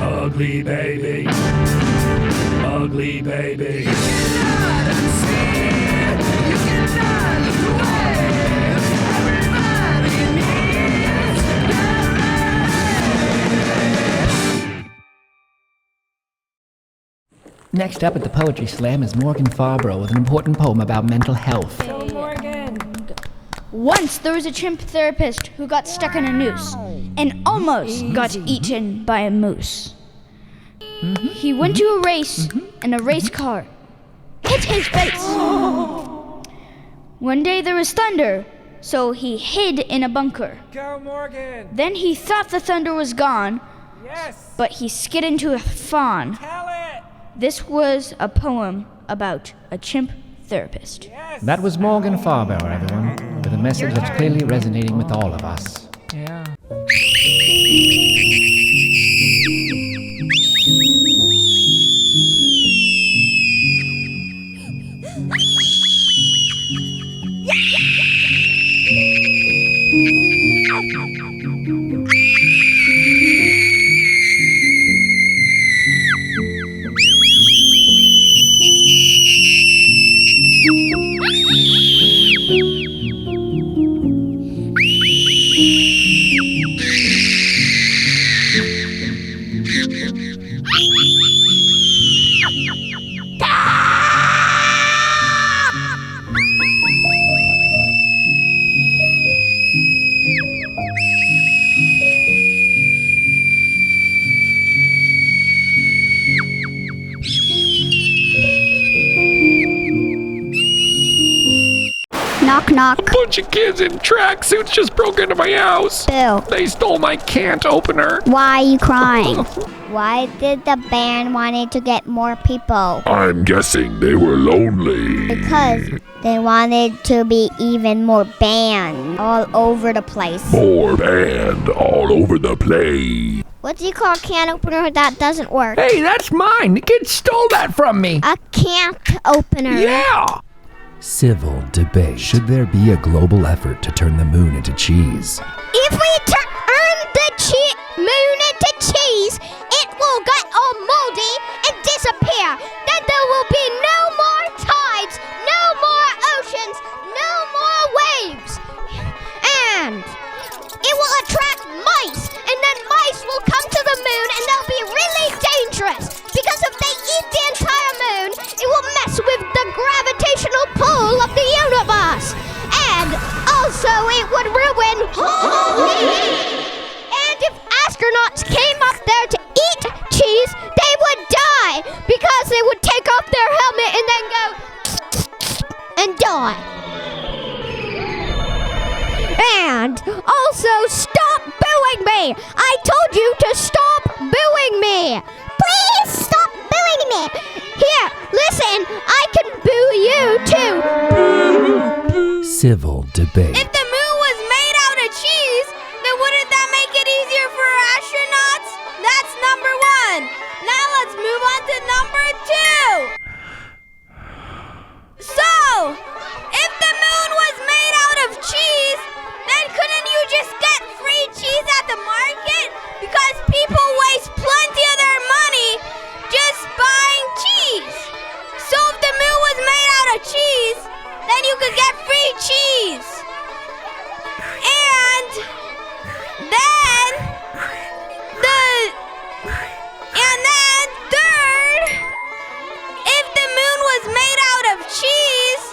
Ugly baby, ugly baby. You cannot unsee, you cannot look away. Everybody needs therapy. Next up at the Poetry Slam is Morgan Farborough with an important poem about mental health. Go, Morgan. Once there was a chimp therapist who got stuck in a noose and almost got eaten by a moose. He went to a race and a race car hit his face. One day there was thunder, so he hid in a bunker. Go, Morgan. Then he thought the thunder was gone, Yes. but he skid into a fawn. Tell it. This was a poem about a chimp therapist. Yes. That was Morgan Farborough, everyone, with a message that's clearly resonating with all of us. Yeah. Knock, knock. A bunch of kids in tracksuits just broke into my house. Bill, They stole my can't opener. why are you crying? Why did the band wanted to get more people? I'm guessing they were lonely. Because they wanted to be even more band all over the place. More band all over the place. What do you call a can opener that doesn't work? Hey, that's mine. The kid stole that from me. A can't opener. Yeah. Civil debate. Should there be a global effort to turn the moon into cheese? If we turn the moon into cheese, it will get all moldy and disappear. Then there will be no more tides, no more oceans, no more waves. And it will attract mice, and then mice will come to the moon and they'll be really dangerous. Because if they eat the entire moon, it will mess with the gravitational pull of the universe. And also it would ruin And if astronauts came up there to eat cheese, they would die because they would take off their helmet and then go and die. And also stop booing me! I told you to stop booing me! Please stop booing me! Here, listen, I can boo you too! Civil debate. If the moon was made out of cheese, then wouldn't that make it easier for astronauts? That's number one. Now let's move on to number two. So, if the moon was made out of cheese, then couldn't you just get free cheese at the market? Because people waste plenty of their money just buying cheese. So if the moon was made out of cheese, then you could get free cheese. And then third, if the moon was made out of cheese,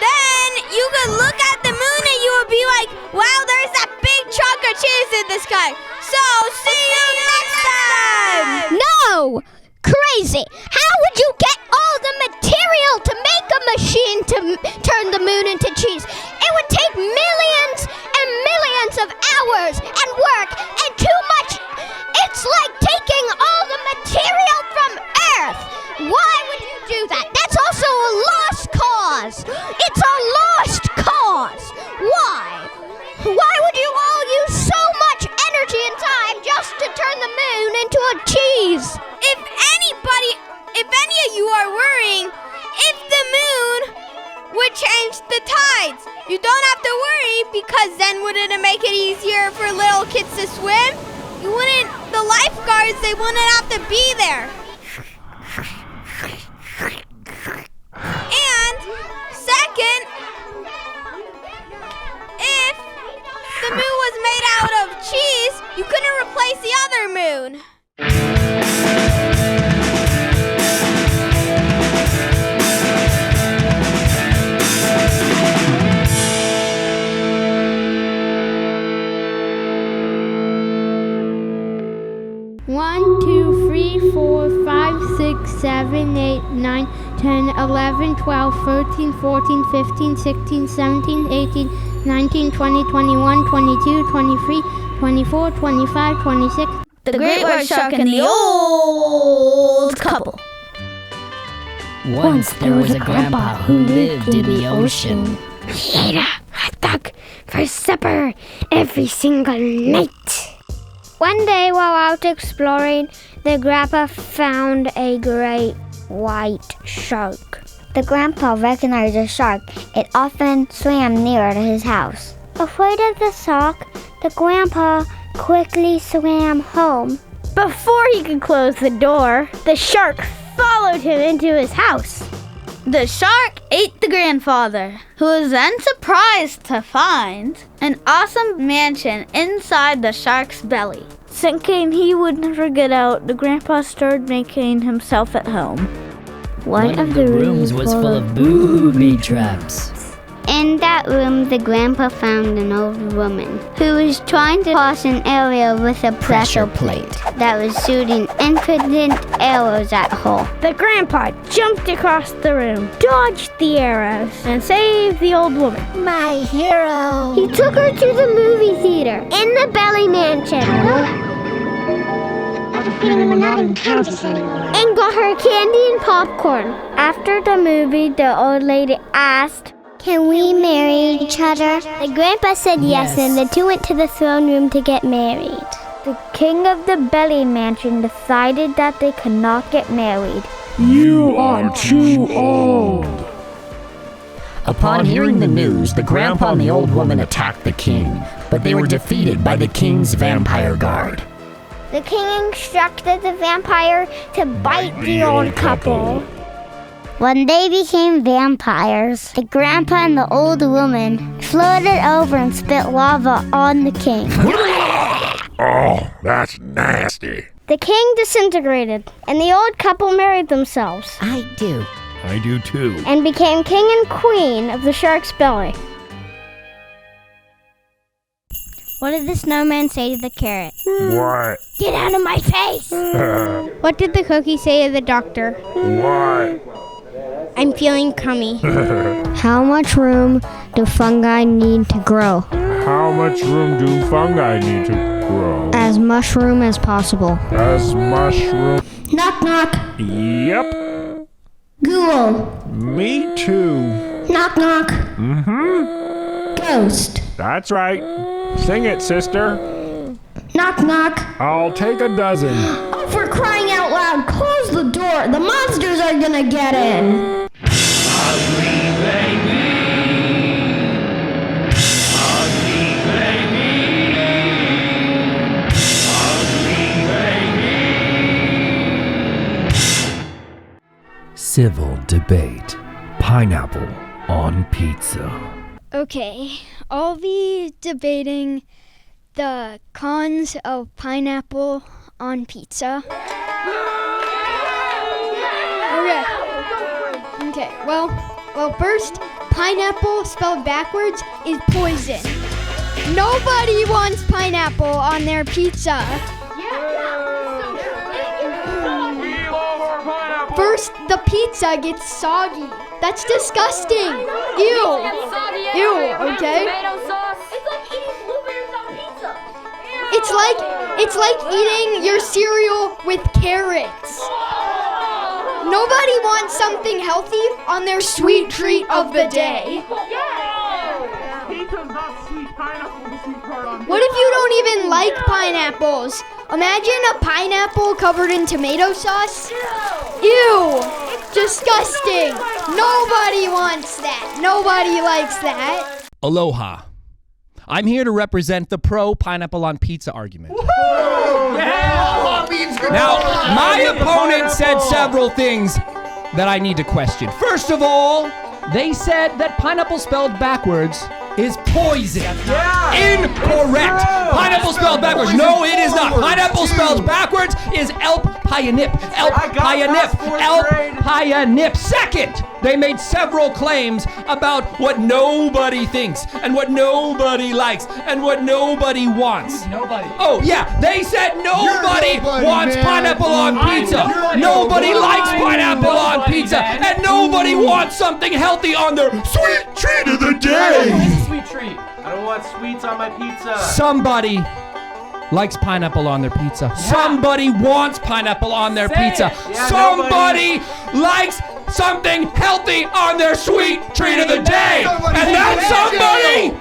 then you could look at the moon and you would be like, wow, there's that big chunk of cheese in the sky. So see you next time. No! Crazy! How would you get all the material to make a machine to turn the moon into cheese? It would take millions and millions of hours and work and too much. It's like taking all the material from Earth. Why would you do that? That's also a lost cause. It's a lost cause. Why? Why would you all use so much energy and time just to turn the moon into a cheese? If any of you are worrying, if the moon would change the tides, you don't have to worry because then wouldn't it make it easier for little kids to swim? The lifeguards, they wouldn't have to be there. And second, if the moon was made out of cheese, you couldn't replace the other moon. One, 2, 3, 4, 5, 6, 7, 8, 9, 10, 11, 12, 13, 14, 15, 16, 17, 18, 19, 20, 21, 22, 23, 24, 25, 26. The Great White Shark and the Old Couple. Once there was a grandpa who lived in the ocean. He ate a hot dog for supper every single night. One day while out exploring, the grandpa found a great white shark. The grandpa recognized the shark. It often swam near his house. Afraid of the shark, the grandpa quickly swam home. Before he could close the door, the shark followed him into his house. The shark ate the grandfather, who was then surprised to find an awesome mansion inside the shark's belly. Thinking he would never get out, the grandpa started making himself at home. One of the rooms was full of booby traps. In that room, the grandpa found an old woman who was trying to cross an area with a pressure plate that was shooting infinite arrows at her. The grandpa jumped across the room, dodged the arrows, and saved the old woman. My hero! He took her to the movie theater in the Belly Mansion and got her candy and popcorn. After the movie, the old lady asked, "Can we marry each other?" The grandpa said yes, and the two went to the throne room to get married. The king of the Belly Mansion decided that they could not get married. You are too old. Upon hearing the news, the grandpa and the old woman attacked the king, but they were defeated by the king's vampire guard. The king instructed the vampire to bite the old couple. When they became vampires, the grandpa and the old woman floated over and spit lava on the king. Oh, that's nasty. The king disintegrated, and the old couple married themselves I do. I do too. and became king and queen of the shark's belly. What did the snowman say to the carrot? What? Get out of my face! What did the cookie say to the doctor? What? I'm feeling crummy. How much room do fungi need to grow? How much room do fungi need to grow? As much room as possible. As mushroom. Knock knock. Yep. Ghoul. Me too. Knock knock. Mm-hmm. Ghost. That's right. Sing it, sister. Knock knock. I'll take a dozen. Oh, for crying out loud, close the door. The monsters are gonna get in. Civil debate. Pineapple on pizza. Okay, I'll be debating the cons of pineapple on pizza. Okay, well, first, pineapple spelled backwards is poison. Nobody wants pineapple on their pizza. First, the pizza gets soggy. That's disgusting. Ew. Ew, okay? It's like eating your cereal with carrots. Nobody wants something healthy on their sweet treat of the day. What if you don't even like pineapples? Imagine a pineapple covered in tomato sauce. Ew! Disgusting! Nobody wants that. Nobody likes that. Aloha. I'm here to represent the pro pineapple on pizza argument. Woo! Now, my opponent said several things that I need to question. First of all, they said that pineapple spelled backwards is poison. Incorrect. Pineapple spelled backwards. No, it is not. Pineapple spelled backwards is elp pyanip. Elp pyanip. Elp pyanip. Second, they made several claims about what nobody thinks and what nobody likes and what nobody wants. Nobody. Oh, yeah. They said nobody wants pineapple on pizza. Nobody likes pineapple on pizza. And nobody wants something healthy on their sweet treat of the day. Sweet treat. I don't want sweets on my pizza. Somebody likes pineapple on their pizza. Somebody wants pineapple on their pizza. Somebody likes something healthy on their sweet treat of the day. And that somebody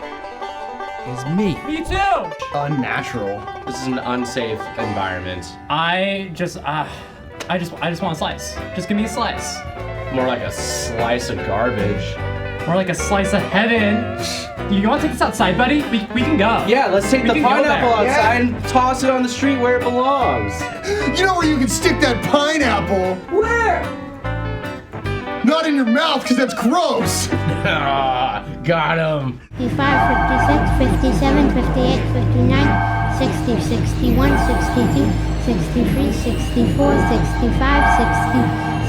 is me. Me too. Unnatural. This is an unsafe environment. I just want a slice. Just give me a slice. More like a slice of garbage. More like a slice of heaven. You want to take this outside, buddy? We can go. Yeah, let's take the pineapple outside and toss it on the street where it belongs. You know where you can stick that pineapple? Where? Not in your mouth, because that's gross. Got him. 55, 56, 57, 58, 59, 60, 61, 62, 63, 64, 65,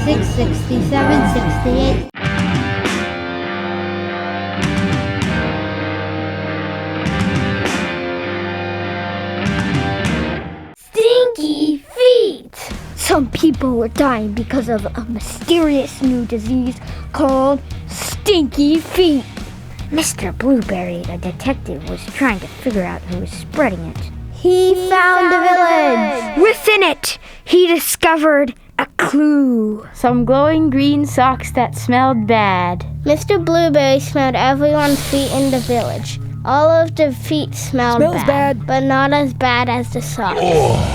66, 67, 68. Stinky feet! Some people were dying because of a mysterious new disease called stinky feet. Mr. Blueberry, the detective, was trying to figure out who was spreading it. He found a village! Within it, he discovered a clue. Some glowing green socks that smelled bad. Mr. Blueberry smelled everyone's feet in the village. All of the feet smelled bad, but not as bad as the socks.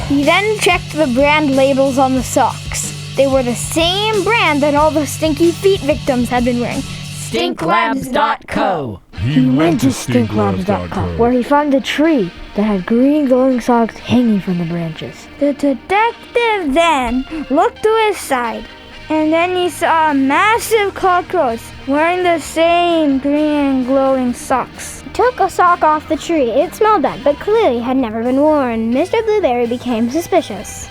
He then checked the brand labels on the socks. They were the same brand that all the stinky feet victims had been wearing. Stinklabs.co. He went to stinklabs.co, where he found a tree that had green glowing socks hanging from the branches. The detective then looked to his side, and then he saw a massive cockroach wearing the same green glowing socks. He took a sock off the tree. It smelled bad, but clearly had never been worn. Mr. Blueberry became suspicious.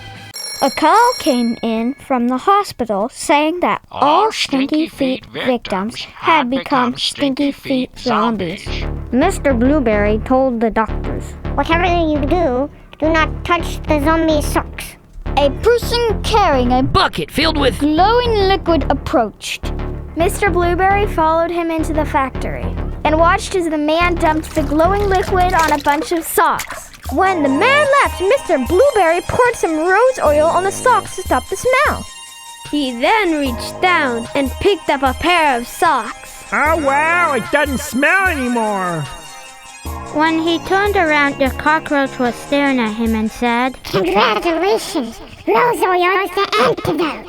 A call came in from the hospital saying that all stinky feet victims had become stinky feet zombies. Mr. Blueberry told the doctors, "Whatever you do not touch the zombie socks." A person carrying a Bucket filled with glowing liquid approached. Mr. Blueberry followed him into the factory and watched as the man dumped the glowing liquid on a bunch of socks. When the man left, Mr. Blueberry poured some rose oil on the socks to stop the smell. He then reached down and picked up a pair of socks. Oh wow, it doesn't smell anymore. When he turned around, the cockroach was staring at him and said, "Congratulations, rose oil is the antidote."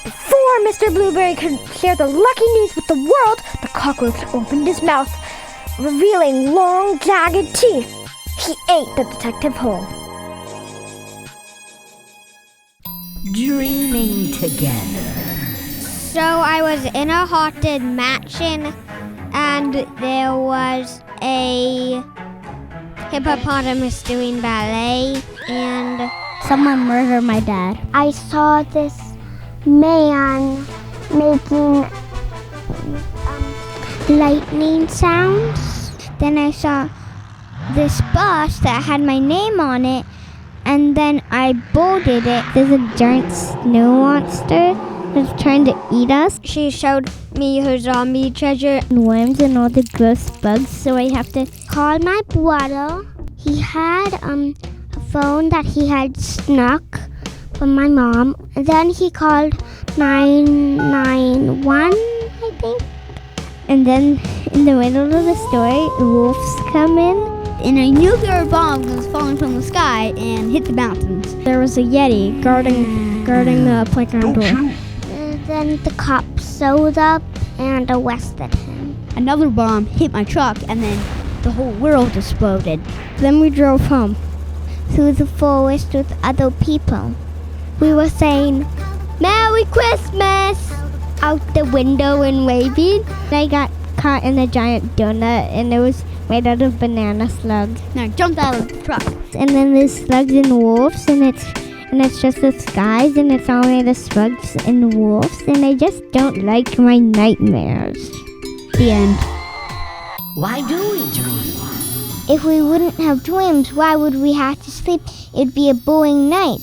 Before Mr. Blueberry could share the lucky news with the world, the cockroach opened his mouth, revealing long, jagged teeth. He ate the detective whole. dreaming together. So I was in a haunted mansion, and there was a hippopotamus doing ballet, and someone murdered my dad. I saw this man making lightning sounds. Then I saw this bus that had my name on it, and then I boarded it. There's a giant snow monster that's trying to eat us. She showed me her zombie treasure and worms and all the gross bugs, so I have to call my brother. He had a phone that he had snuck from my mom. And then he called 991, I think. And then in the middle of the story, wolves come in. And I knew there were bombs that was falling from the sky and hit the mountains. There was a Yeti guarding the playground door. And then the cops showed up and arrested him. Another bomb hit my truck, and then the whole world exploded. Then we drove home through the forest with other people. We were saying, Merry Christmas! Out the window and waving. I got caught in a giant donut and it was made out of banana slugs. And I jumped out of the truck. And then there's slugs and wolves and it's just the skies and it's all made of slugs and wolves and I just don't like my nightmares. The end. Why do we dream? If we wouldn't have dreams, why would we have to sleep? It'd be a boring night.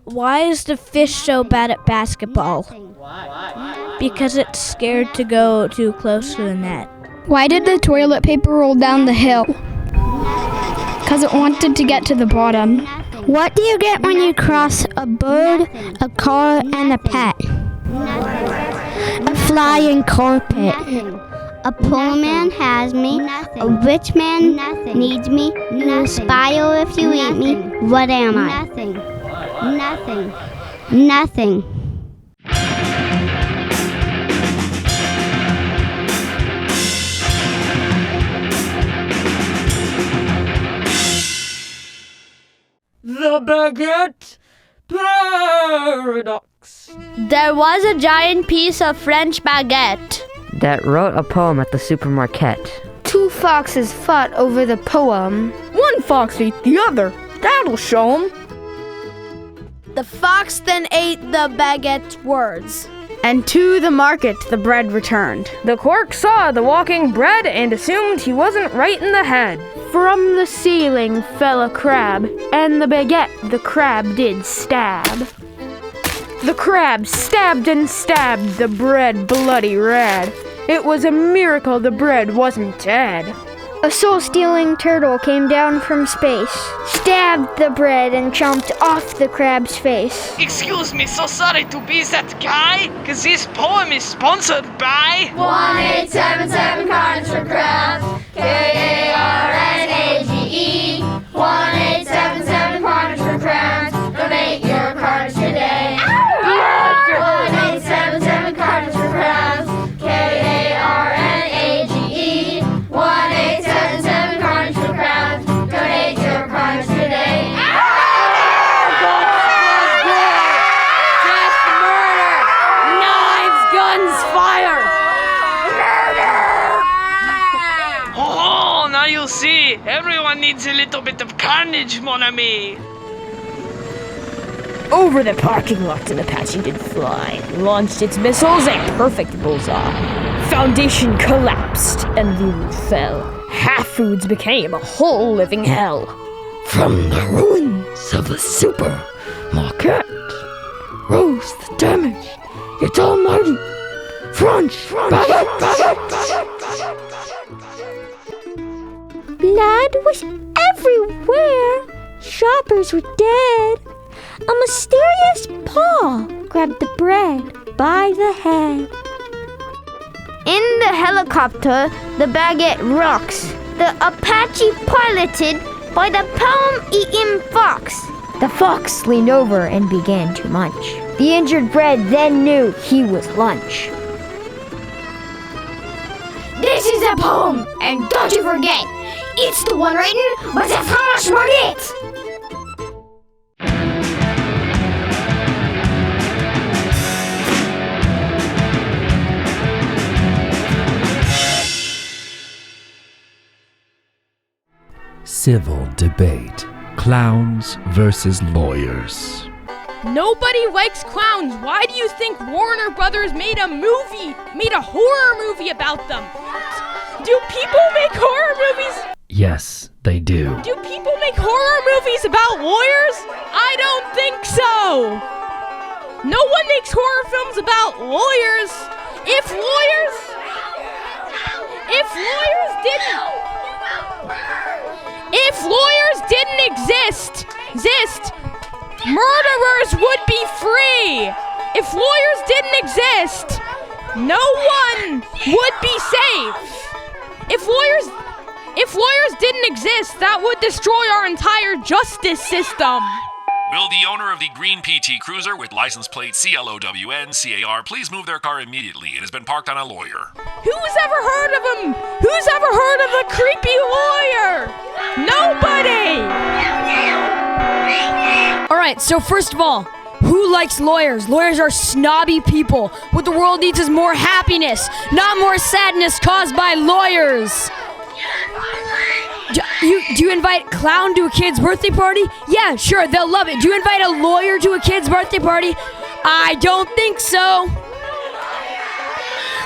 Why is the fish so bad at basketball? Because it's scared to go too close to the net. Why did the toilet paper roll down the hill? Because it wanted to get to the bottom. What do you get when you cross a bird, a car, and a pet? A flying carpet. A poor man has me. A rich man needs me. You aspire if you eat me. What am I? Nothing. The baguette paradox. There was a giant piece of French baguette that wrote a poem at the supermarket. Two foxes fought over the poem. One fox ate the other. That'll show 'em. The fox then ate the baguette's words. And to the market the bread returned. The cork saw the walking bread and assumed he wasn't right in the head. From the ceiling fell a crab, and the baguette the crab did stab. The crab stabbed and stabbed the bread bloody red. It was a miracle the bread wasn't dead. A soul-stealing turtle came down from space, stabbed the bread and chomped off the crab's face. Excuse me, so sorry to be that guy, cause this poem is sponsored by 1877 Carnage for Crabs, KARNAGE. 1877 Carnage for Crabs, donate your carnage today. 1877 Carnage for Crabs, KARNAGE. 1877 Carnage for Crabs, donate your carnage today. Death, murder, knives, guns, fire. Oh, now you see, everyone needs a little bit of carnage, mon ami. Over the parking lot an Apache did fly, launched its missiles, a perfect bullseye. Foundation collapsed and the roof fell. Half-foods became a whole living hell. From the ruins of the supermarket rose the damage. It's almighty French baguette. Blood was everywhere. Shoppers were dead. A mysterious paw grabbed the bread by the head. In the helicopter, the baguette rocks. The Apache piloted by the poem-eating fox. The fox leaned over and began to munch. The injured bread then knew he was lunch. This is a poem, and don't you forget, it's the one written by the French baguette. Civil debate. Clowns versus lawyers. Nobody likes clowns. Why do you think Warner Brothers made a horror movie about them? Do people make horror movies? Yes, they do. Do people make horror movies about lawyers? I don't think so. No one makes horror films about lawyers. If lawyers didn't exist, murderers would be free. If lawyers didn't exist, no one would be safe. If lawyers didn't exist, that would destroy our entire justice system. Will the owner of the green PT Cruiser with license plate CLOWNCAR please move their car immediately? It has been parked on a lawyer. Who's ever heard of him? Who's ever heard of a creepy lawyer? Nobody! Alright, so first of all, who likes lawyers? Lawyers are snobby people. What the world needs is more happiness, not more sadness caused by lawyers. Do you invite clown to a kid's birthday party? Yeah, sure, they'll love it. Do you invite a lawyer to a kid's birthday party? I don't think so.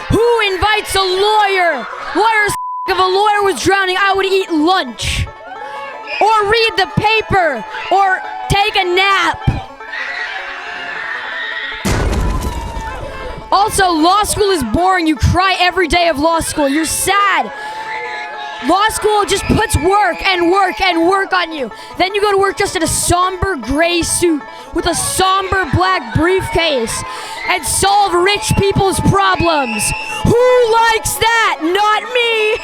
Who invites a lawyer? Lawyers. If a lawyer was drowning, I would eat lunch. Or read the paper. Or take a nap. Also, law school is boring. You cry every day of law school. You're sad. Law school just puts work and work and work on you. Then you go to work just in a somber gray suit with a somber black briefcase and solve rich people's problems. Who likes that? Not me.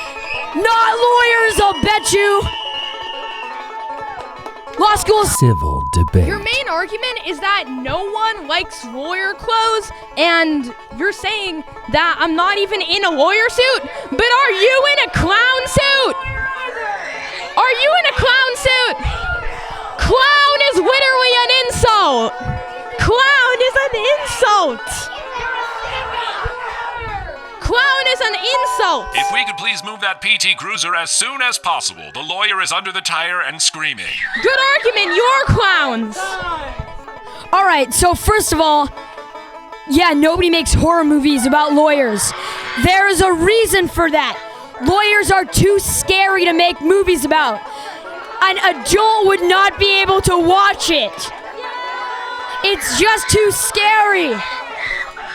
Not lawyers, I'll bet you. Law school. Civil debate. Your main argument is that no one likes lawyer clothes, and you're saying that I'm not even in a lawyer suit? But are you in a clown suit? Are you in a clown suit? Clown is literally an insult. Clown is an insult. Clown is an insult. If we could please move that PT Cruiser as soon as possible. The lawyer is under the tire and screaming. Good argument, you're clowns. Alright, so first of all, yeah, nobody makes horror movies about lawyers. There is a reason for that. Lawyers are too scary to make movies about. An adult would not be able to watch it. It's just too scary.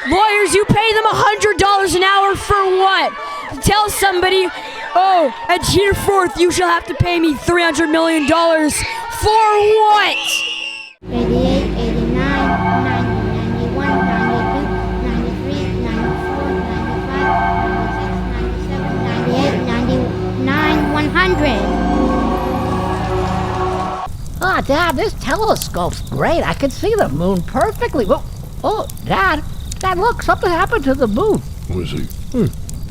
Lawyers, you pay them $100 an hour for what? To tell somebody, oh, at June 4th, you shall have to pay me $300 million. For what? 88, 89, 90, 91, 92, 93, 94, 95, 96, 97, 98, 99, 100. Ah, Dad, this telescope's great. I can see the moon perfectly. Oh, Dad, look, something happened to the moon. Let me see.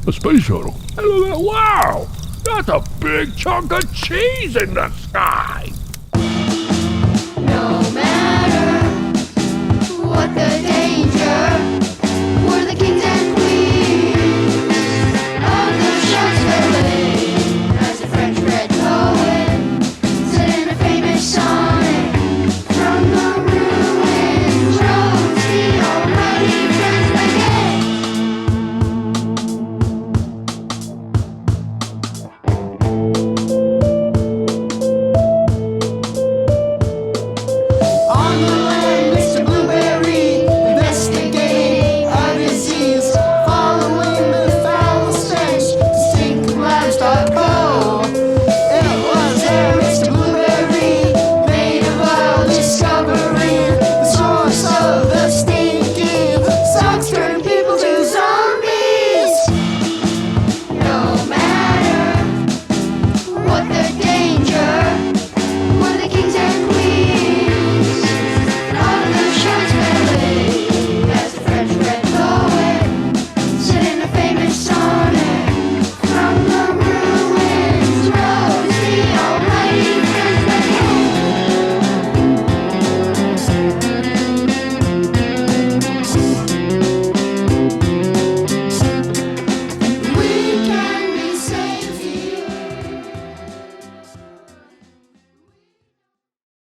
A space shuttle. Wow! That's a big chunk of cheese in the sky! No matter what the danger,